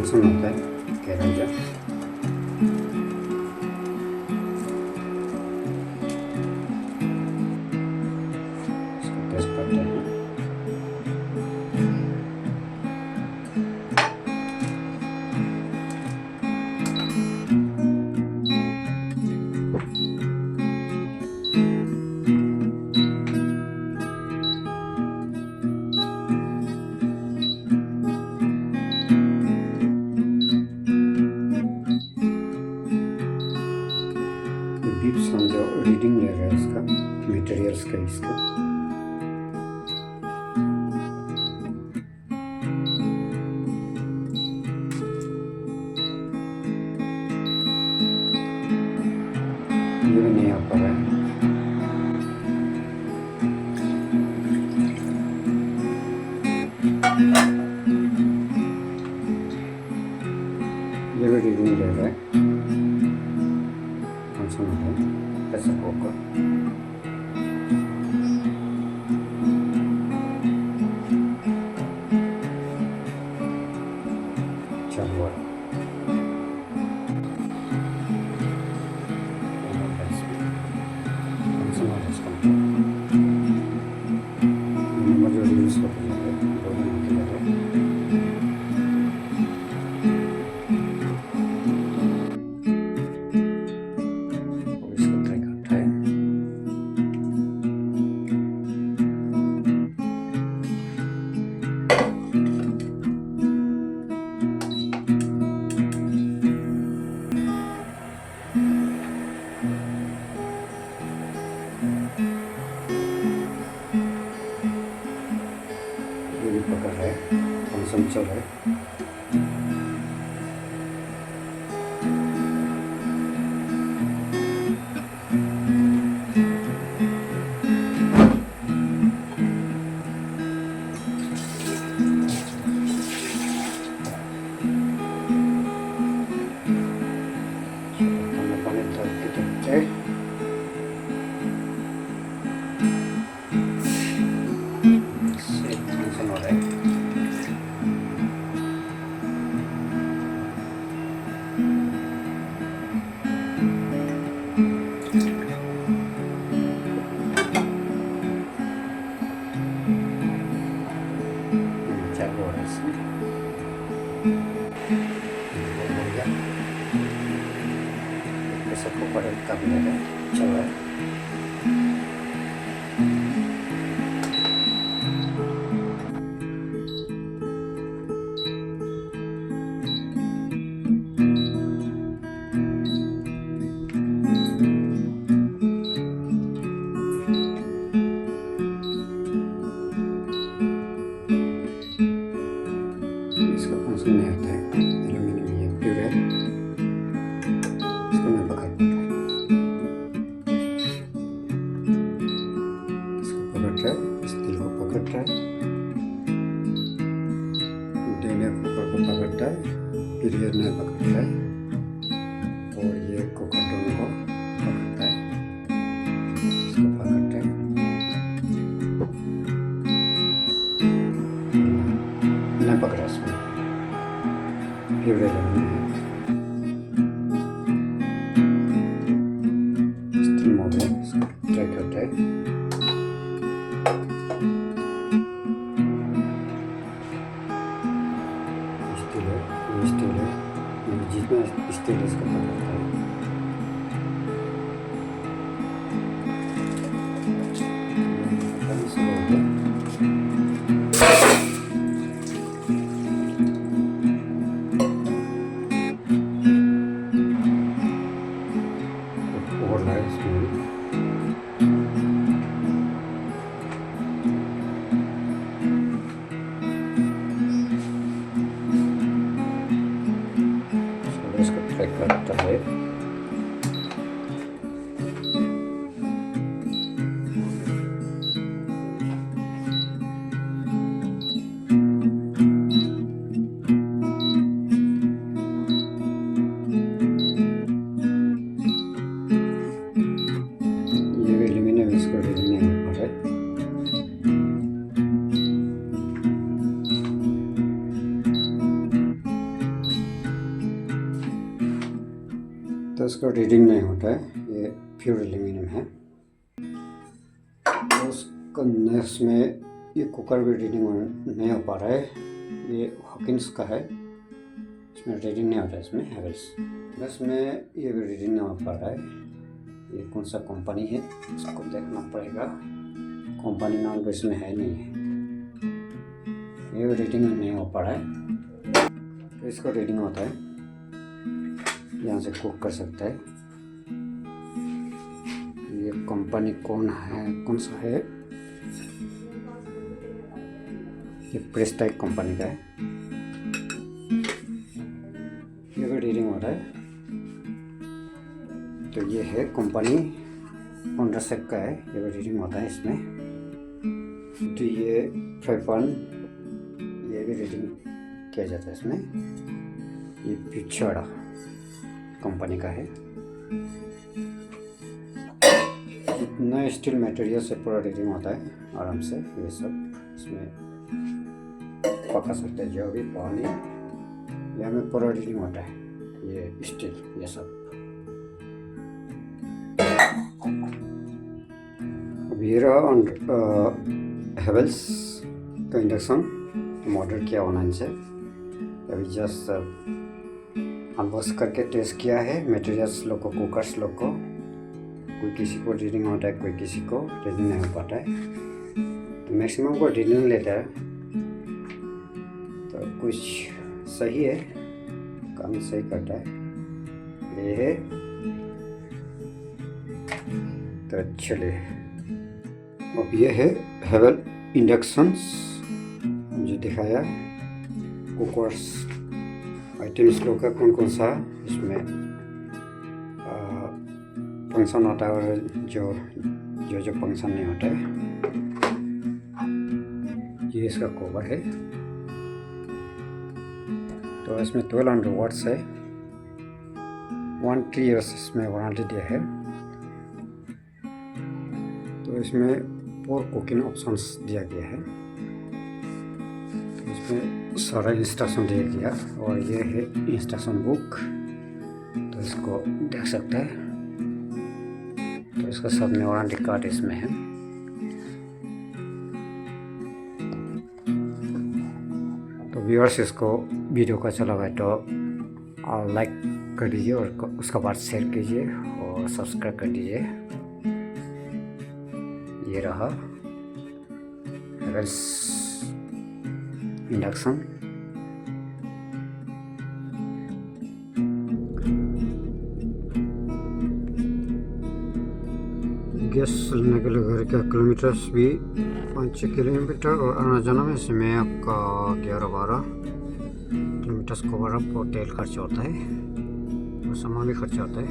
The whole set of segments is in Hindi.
फंक्शन होता है कैरम का। इसको टेस्ट करते हैं। बीप्स हम जो रीडिंग ले रहे हैं इसका मटेरियल्स का इसका ये भी नहीं आ पा रहा है। ये भी रीडिंग ले रहा है। फंक्शन होता है प्रेशर कुकर। चालू है। फंक्शन होता है इसका नंबर जो यूज करते हैं दो दिन के लिए। पकड़ रहा है, फंक्शन चल रहा है। पानी डाल के देखते हैं। फंक्शन हो रहा है। चालू हो रहा है इसमें। हो गया। प्रेशर कुकर कब लगा चल रहा है। इसका फंक्शन नहीं आता है। एल्यूमिनियम ये प्योर है। इसको मैं पकड़ पाता है। इसको पकड़ रहा है, स्टील को पकड़ रहा है, डेले कुकर को पकड़ता है, पीरियड में पकड़ता है और ये कुकर दोनों को पकड़ता है। इसको पकड़ता है, नहीं पकड़ा इसमें प्योर एल्यूमिनियम है। स्टील मोड है, इसको ट्राई करता है। स्टील है, जितना स्टील इसको पकड़ता है। शुरू हो गया। इसका रीडिंग नहीं होता है, ये प्योर एल्यूमिनियम है। तो उसका नेक्स्ट में ये कुकर भी रीडिंग नहीं हो पा रहा है, ये हॉकिंस का है, इसमें रीडिंग नहीं होता है। इसमें हैवेल्स, इसमें ये भी रीडिंग नहीं हो पा रहा है। ये कौन सा कंपनी है उसको देखना पड़ेगा, कंपनी नाम तो इसमें है नहीं है, ये रीडिंग नहीं हो पा रहा है। तो इसका रीडिंग होता है, यहाँ से कुक कर सकता है। ये कंपनी कौन सा है, ये प्रेस्टाइक कंपनी का है, ये भी रीडिंग हो रहा है। तो ये है कंपनी ऑनरसेक का है, ये भी रीडिंग होता है इसमें। तो ये 5 ये भी रीडिंग किया जाता है इसमें। ये पिछड़ा कंपनी का है। इतना स्टील मटेरियल से पूरा रीडिंग होता है आराम से। ये सब इसमें पका सकते हैं, जो भी पानी यहाँ में पूरा रीडिंग होता है। ये स्टील, ये सब अभी हैवेल्स का इंडक्शन ऑर्डर किया ऑनलाइन से। अभी जस्ट अनबॉक्स करके टेस्ट किया है मटेरियल्स लोग को, कुकर्स लोग को। कोई किसी को रीडिंग होता है, कोई किसी को रीडिंग नहीं हो पाता है। तो मैक्सिमम को रीडिंग लेता है, तो कुछ सही है, काम सही करता है। ये है तो चलिए, अब ये है हैवेल इंडक्शंस जो दिखाया। कुकर्स आइटम्स लोग का कौन सा इसमें फंक्शन होता है और जो फंक्शन नहीं होता है। ये इसका कवर है। तो इसमें 1200 वाट्स है, 1 years इसमें वारंटी दिया है। तो इसमें 4 कुकिंग ऑप्शंस दिया गया है। तो इसमें सारा इंस्ट्रक्शन दिया गया, और ये है इंस्ट्रक्शन बुक, तो इसको देख सकते हैं। तो इसका सब में वारंटी कार्ड इसमें है। तो व्यूअर्स, इसको वीडियो का अच्छा लगा तो लाइक कर दीजिए, और उसके बाद शेयर कीजिए और सब्सक्राइब कर दीजिए। ये रहा हैवेल्स इंडक्शन। गैस लेने के लिए घर का किलोमीटर्स भी 5-6 किलोमीटर, और आना जाना में इसमें आपका 11-12 किलोमीटर्स कवर अप, और तेल खर्च होता है और सामान भी खर्चा होता है।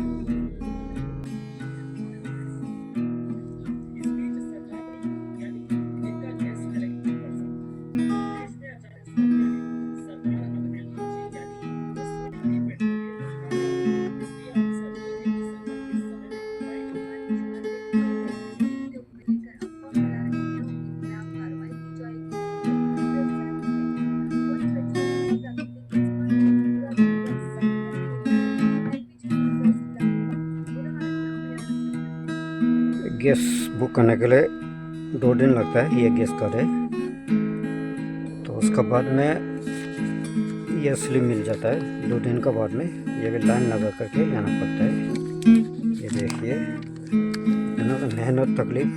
गैस बुक करने के लिए 2 दिन लगता है, ये गैस कार्ड है। तो उसके बाद में ये स्लिप मिल जाता है 2 दिन के बाद में। ये भी लाइन लगा करके जाना पड़ता है। ये देखिए, मेहनत तकलीफ।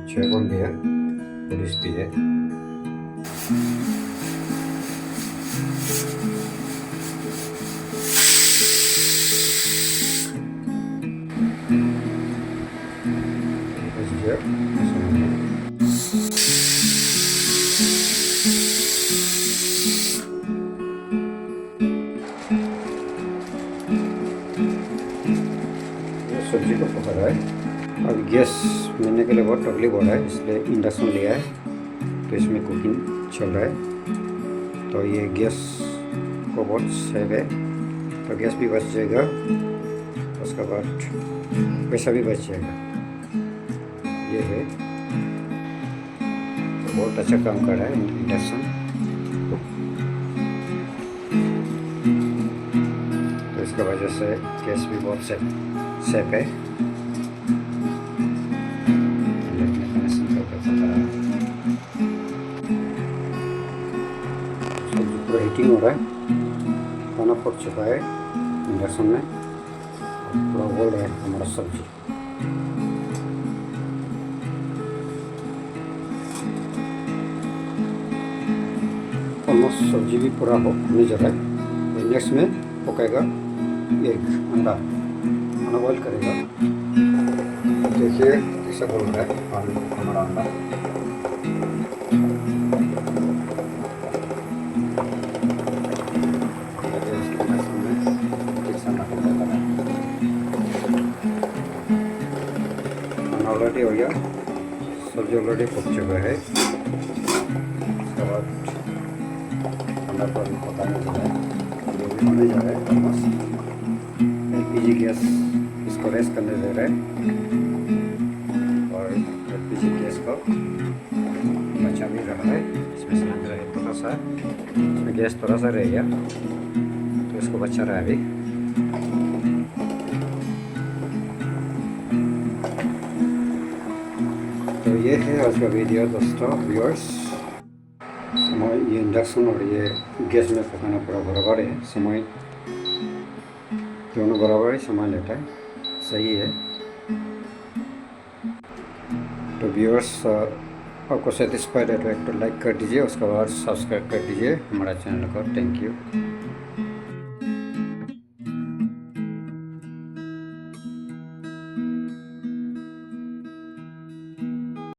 चेवन भी है, पुलिस भी है। सब्जी को पका रहा है। अब गैस मिलने के लिए बहुत तकलीफ हो रहा है, इसलिए इंडक्शन लिया है। तो इसमें कुकिंग चल रहा है। तो ये गैस को बहुत सेव है, तो गैस भी बच जाएगा, उसके बाद पैसा भी बच जाएगा। ये है, तो बहुत अच्छा काम कर रहा है इंडक्शन। तो इसका वजह से गैस भी बहुत सेफ है। सब्जी पूरा हीटिंग हो रहा है, खाना पक चुका है इंडक्शन में, पूरा उबल रहा है हमारा सब्जी। ऑलमोस्ट सब्जी भी पूरा होने जा रहा है। तो नेक्स्ट में पकाएगा एग, अंडा बॉईल करेगा। देखिए कैसा बोल रहा है हमारा अंडा। ऑलरेडी हो गया, सब्जी ऑलरेडी पक चुका है। उसके बाद अंडा को पकाने जा रहा है, जो भी होने जा रहा है ऑलमोस्ट। एलपीजी गैस इसको रेस्ट करने दे रहा है, और एलपीजी गैस को बचा भी रहा है। इसमें सिलेंडर है थोड़ा सा, इसमें गैस थोड़ा सा रह गया, तो इसको बचा रहा है अभी। तो ये है आज का वीडियो दोस्तों, व्यूअर्स। समय ये इंडक्शन और ये गैस में पकाना पूरा बराबर है, समय दोनों बराबर ही समय लेता है, सही है। तो व्यूअर्स आपको सेटिस्फाइड है तो एक तो लाइक कर दीजिए, उसके बाद सब्सक्राइब कर दीजिए हमारा चैनल को। Thank you.